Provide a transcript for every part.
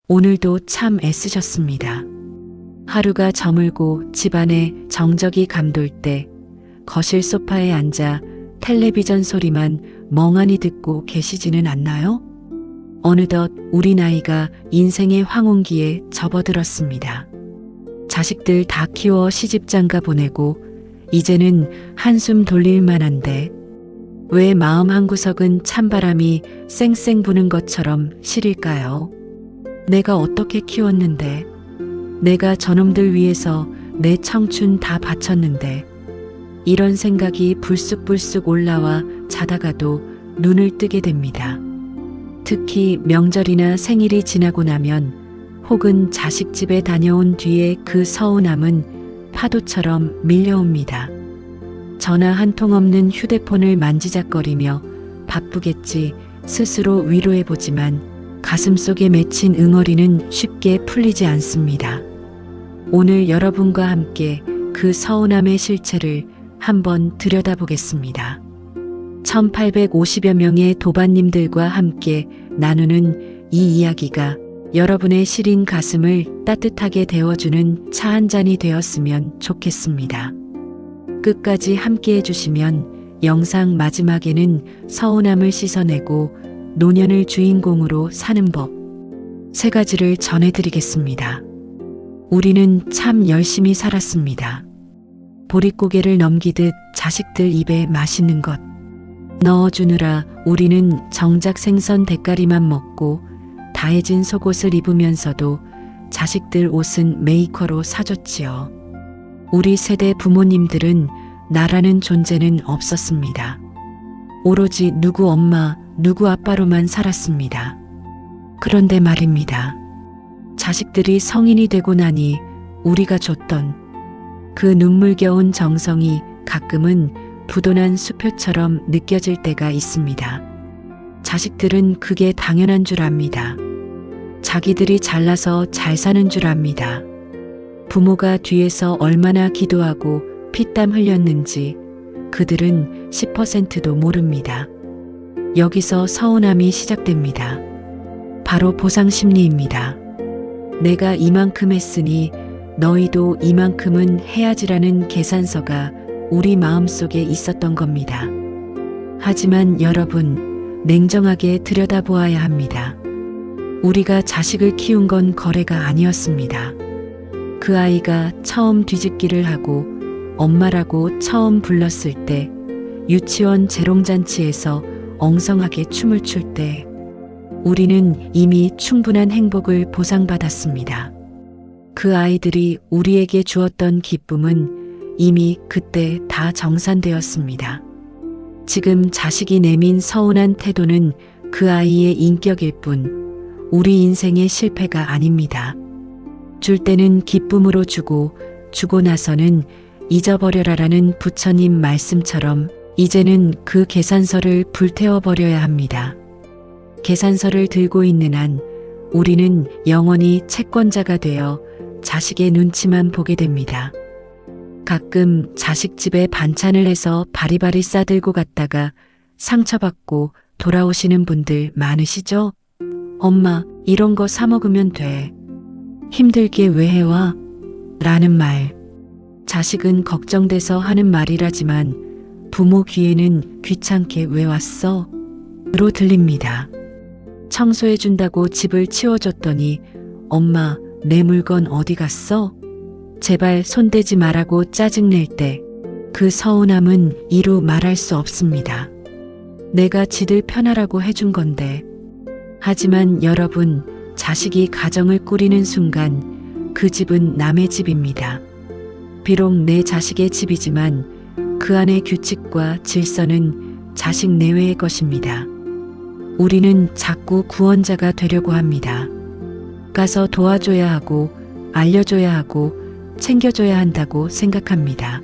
오늘도 참 애쓰셨습니다. 하루가 저물고 집안에 정적이 감돌 때 거실 소파에 앉아 텔레비전 소리만 멍하니 듣고 계시지는 않나요? 어느덧 우리 나이가 인생의 황혼기에 접어들었습니다. 자식들 다 키워 시집장가 보내고 이제는 한숨 돌릴 만한데 왜 마음 한구석은 찬바람이 쌩쌩 부는 것처럼 시릴까요? 내가 어떻게 키웠는데, 내가 저놈들 위해서 내 청춘 다 바쳤는데, 이런 생각이 불쑥불쑥 올라와 자다가도 눈을 뜨게 됩니다. 특히 명절이나 생일이 지나고 나면 혹은 자식 집에 다녀온 뒤에 그 서운함은 파도처럼 밀려옵니다. 전화 한 통 없는 휴대폰을 만지작거리며 바쁘겠지 스스로 위로해보지만 가슴속에 맺힌 응어리는 쉽게 풀리지 않습니다. 오늘 여러분과 함께 그 서운함의 실체를 한번 들여다보겠습니다. 1850여 명의 도반님들과 함께 나누는 이 이야기가 여러분의 시린 가슴을 따뜻하게 데워주는 차 한 잔이 되었으면 좋겠습니다. 끝까지 함께 해주시면 영상 마지막에는 서운함을 씻어내고 노년을 주인공으로 사는 법 3가지를 전해드리겠습니다. 우리는 참 열심히 살았습니다. 보릿고개를 넘기듯 자식들 입에 맛있는 것 넣어주느라 우리는 정작 생선 대가리만 먹고 다해진 속옷을 입으면서도 자식들 옷은 메이커로 사줬지요. 우리 세대 부모님들은 나라는 존재는 없었습니다. 오로지 누구 엄마, 누구 아빠로만 살았습니다. 그런데 말입니다. 자식들이 성인이 되고 나니 우리가 줬던 그 눈물겨운 정성이 가끔은 부도난 수표처럼 느껴질 때가 있습니다. 자식들은 그게 당연한 줄 압니다. 자기들이 잘나서 잘 사는 줄 압니다. 부모가 뒤에서 얼마나 기도하고 피땀 흘렸는지 그들은 10%도 모릅니다. 여기서 서운함이 시작됩니다. 바로 보상심리입니다. 내가 이만큼 했으니 너희도 이만큼은 해야지라는 계산서가 우리 마음속에 있었던 겁니다. 하지만 여러분, 냉정하게 들여다보아야 합니다. 우리가 자식을 키운 건 거래가 아니었습니다. 그 아이가 처음 뒤집기를 하고 엄마라고 처음 불렀을 때, 유치원 재롱잔치에서 엉성하게 춤을 출 때, 우리는 이미 충분한 행복을 보상받았습니다. 그 아이들이 우리에게 주었던 기쁨은 이미 그때 다 정산되었습니다. 지금 자식이 내민 서운한 태도는 그 아이의 인격일 뿐 우리 인생의 실패가 아닙니다. 줄 때는 기쁨으로 주고 나서는 잊어버려라라는 부처님 말씀처럼 이제는 그 계산서를 불태워버려야 합니다. 계산서를 들고 있는 한 우리는 영원히 채권자가 되어 자식의 눈치만 보게 됩니다. 가끔 자식 집에 반찬을 해서 바리바리 싸들고 갔다가 상처받고 돌아오시는 분들 많으시죠? 엄마, 이런 거 사 먹으면 돼. 힘들게 왜 해와? 라는 말. 자식은 걱정돼서 하는 말이라지만 부모 귀에는 귀찮게 왜 왔어? 로 들립니다. 청소해준다고 집을 치워줬더니 엄마, 내 물건 어디 갔어? 제발 손대지 말라고 짜증낼 때 그 서운함은 이루 말할 수 없습니다. 내가 지들 편하라고 해준 건데. 하지만 여러분, 자식이 가정을 꾸리는 순간 그 집은 남의 집입니다. 비록 내 자식의 집이지만 그 안의 규칙과 질서는 자식 내외의 것입니다. 우리는 자꾸 구원자가 되려고 합니다. 가서 도와줘야 하고 알려줘야 하고 챙겨줘야 한다고 생각합니다.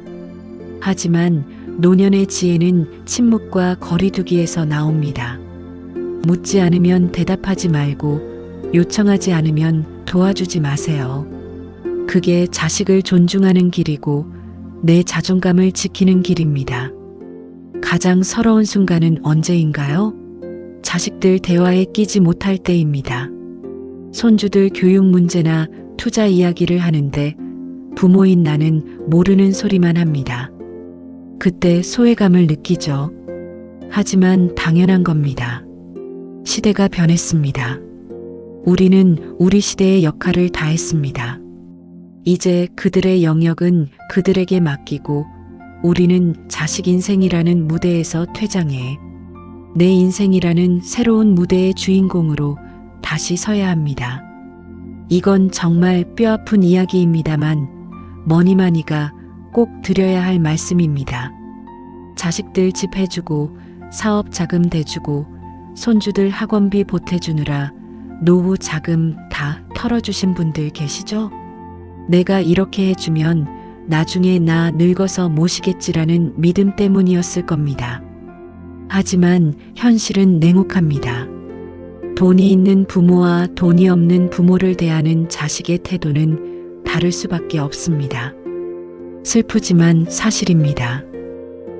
하지만 노년의 지혜는 침묵과 거리두기에서 나옵니다. 묻지 않으면 대답하지 말고 요청하지 않으면 도와주지 마세요. 그게 자식을 존중하는 길이고 내 자존감을 지키는 길입니다. 가장 서러운 순간은 언제인가요? 자식들 대화에 끼지 못할 때입니다. 손주들 교육 문제나 투자 이야기를 하는데 부모인 나는 모르는 소리만 합니다. 그때 소외감을 느끼죠. 하지만 당연한 겁니다. 시대가 변했습니다. 우리는 우리 시대의 역할을 다했습니다. 이제 그들의 영역은 그들에게 맡기고 우리는 자식 인생이라는 무대에서 퇴장해 내 인생이라는 새로운 무대의 주인공으로 다시 서야 합니다. 이건 정말 뼈아픈 이야기입니다만 머니마니가 꼭 드려야 할 말씀입니다. 자식들 집 해주고 사업 자금 대주고 손주들 학원비 보태주느라 노후 자금 다 털어주신 분들 계시죠? 내가 이렇게 해주면 나중에 나 늙어서 모시겠지라는 믿음 때문이었을 겁니다. 하지만 현실은 냉혹합니다. 돈이 있는 부모와 돈이 없는 부모를 대하는 자식의 태도는 다를 수밖에 없습니다. 슬프지만 사실입니다.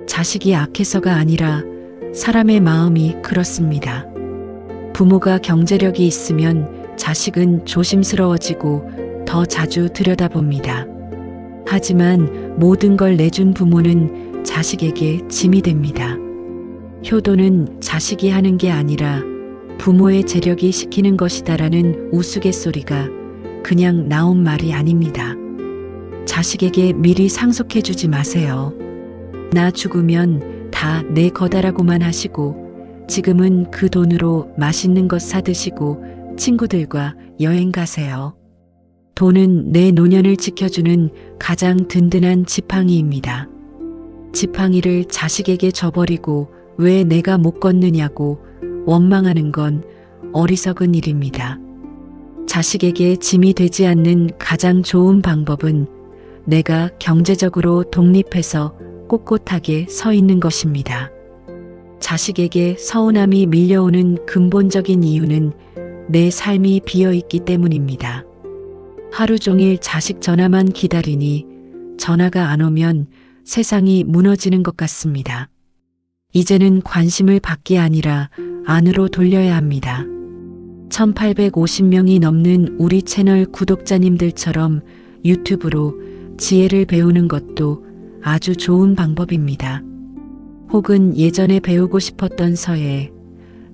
자식이 악해서가 아니라 사람의 마음이 그렇습니다. 부모가 경제력이 있으면 자식은 조심스러워지고 더 자주 들여다봅니다. 하지만 모든 걸 내준 부모는 자식에게 짐이 됩니다. 효도는 자식이 하는 게 아니라 부모의 재력이 시키는 것이다라는 우스갯소리가 그냥 나온 말이 아닙니다. 자식에게 미리 상속해주지 마세요. 나 죽으면 다 내 거다라고만 하시고 지금은 그 돈으로 맛있는 것 사드시고 친구들과 여행 가세요. 돈은 내 노년을 지켜주는 가장 든든한 지팡이입니다. 지팡이를 자식에게 줘버리고 왜 내가 못 걷느냐고 원망하는 건 어리석은 일입니다. 자식에게 짐이 되지 않는 가장 좋은 방법은 내가 경제적으로 독립해서 꼿꼿하게 서 있는 것입니다. 자식에게 서운함이 밀려오는 근본적인 이유는 내 삶이 비어있기 때문입니다. 하루 종일 자식 전화만 기다리니 전화가 안 오면 세상이 무너지는 것 같습니다. 이제는 관심을 받기 아니라 안으로 돌려야 합니다. 1850명이 넘는 우리 채널 구독자님들처럼 유튜브로 지혜를 배우는 것도 아주 좋은 방법입니다. 혹은 예전에 배우고 싶었던 서예,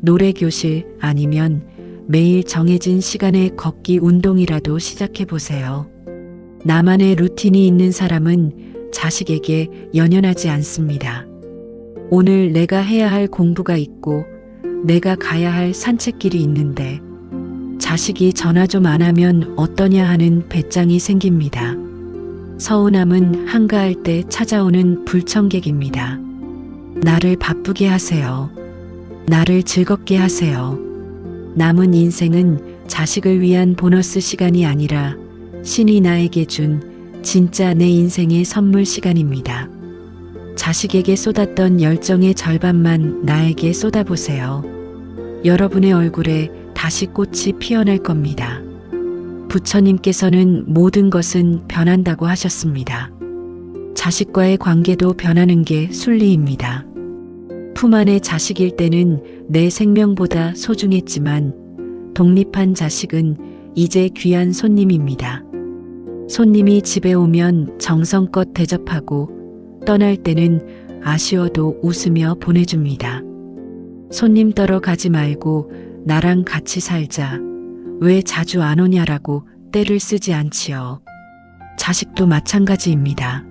노래교실 아니면 매일 정해진 시간에 걷기 운동이라도 시작해 보세요. 나만의 루틴이 있는 사람은 자식에게 연연하지 않습니다. 오늘 내가 해야 할 공부가 있고 내가 가야 할 산책길이 있는데 자식이 전화 좀 안 하면 어떠냐 하는 배짱이 생깁니다. 서운함은 한가할 때 찾아오는 불청객입니다. 나를 바쁘게 하세요. 나를 즐겁게 하세요. 남은 인생은 자식을 위한 보너스 시간이 아니라 신이 나에게 준 진짜 내 인생의 선물 시간입니다. 자식에게 쏟았던 열정의 절반만 나에게 쏟아보세요. 여러분의 얼굴에 다시 꽃이 피어날 겁니다. 부처님께서는 모든 것은 변한다고 하셨습니다. 자식과의 관계도 변하는 게 순리입니다. 품 안의 자식일 때는 내 생명보다 소중했지만 독립한 자식은 이제 귀한 손님입니다. 손님이 집에 오면 정성껏 대접하고 떠날 때는 아쉬워도 웃으며 보내줍니다. 손님 떨어 가지 말고 나랑 같이 살자. 왜 자주 안 오냐라고 떼를 쓰지 않지요. 자식도 마찬가지입니다.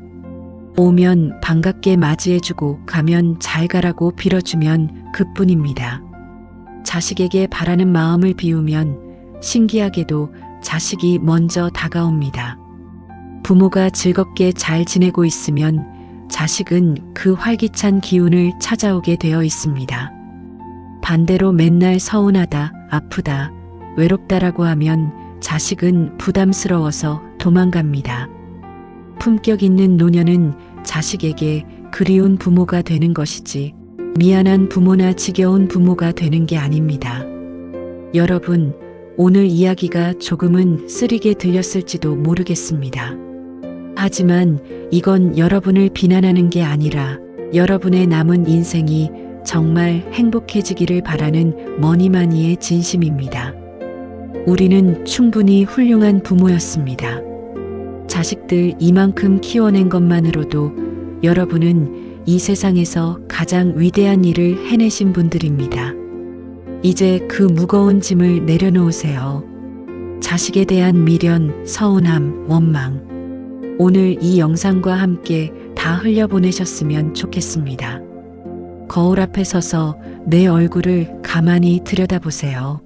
오면 반갑게 맞이해주고 가면 잘 가라고 빌어주면 그뿐입니다. 자식에게 바라는 마음을 비우면 신기하게도 자식이 먼저 다가옵니다. 부모가 즐겁게 잘 지내고 있으면 자식은 그 활기찬 기운을 찾아오게 되어 있습니다. 반대로 맨날 서운하다, 아프다, 외롭다라고 하면 자식은 부담스러워서 도망갑니다. 품격 있는 노년은 자식에게 그리운 부모가 되는 것이지 미안한 부모나 지겨운 부모가 되는 게 아닙니다. 여러분, 오늘 이야기가 조금은 쓰리게 들렸을지도 모르겠습니다. 하지만 이건 여러분을 비난하는 게 아니라 여러분의 남은 인생이 정말 행복해지기를 바라는 머니마니의 진심입니다. 우리는 충분히 훌륭한 부모였습니다. 자식들 이만큼 키워낸 것만으로도 여러분은 이 세상에서 가장 위대한 일을 해내신 분들입니다. 이제 그 무거운 짐을 내려놓으세요. 자식에 대한 미련, 서운함, 원망. 오늘 이 영상과 함께 다 흘려보내셨으면 좋겠습니다. 거울 앞에 서서 내 얼굴을 가만히 들여다보세요.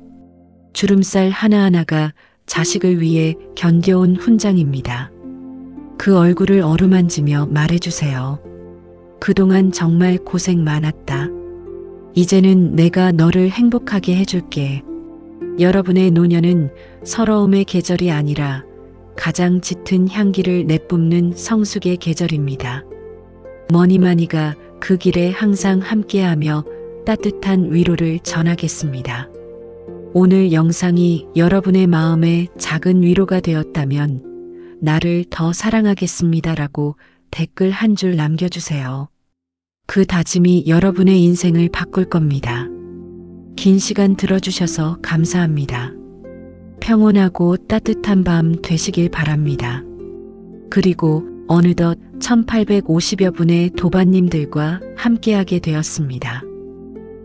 주름살 하나하나가 자식을 위해 견뎌온 훈장입니다. 그 얼굴을 어루만지며 말해주세요. 그동안 정말 고생 많았다. 이제는 내가 너를 행복하게 해줄게. 여러분의 노년은 서러움의 계절이 아니라 가장 짙은 향기를 내뿜는 성숙의 계절입니다. 머니마니가 그 길에 항상 함께하며 따뜻한 위로를 전하겠습니다. 오늘 영상이 여러분의 마음에 작은 위로가 되었다면 나를 더 사랑하겠습니다라고 댓글 한 줄 남겨주세요. 그 다짐이 여러분의 인생을 바꿀 겁니다. 긴 시간 들어주셔서 감사합니다. 평온하고 따뜻한 밤 되시길 바랍니다. 그리고 어느덧 1850여 분의 도반님들과 함께하게 되었습니다.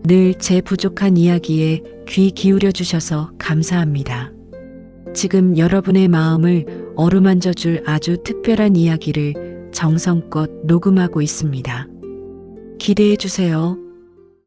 늘 제 부족한 이야기에 귀 기울여 주셔서 감사합니다. 지금 여러분의 마음을 어루만져 줄 아주 특별한 이야기를 정성껏 녹음하고 있습니다. 기대해 주세요.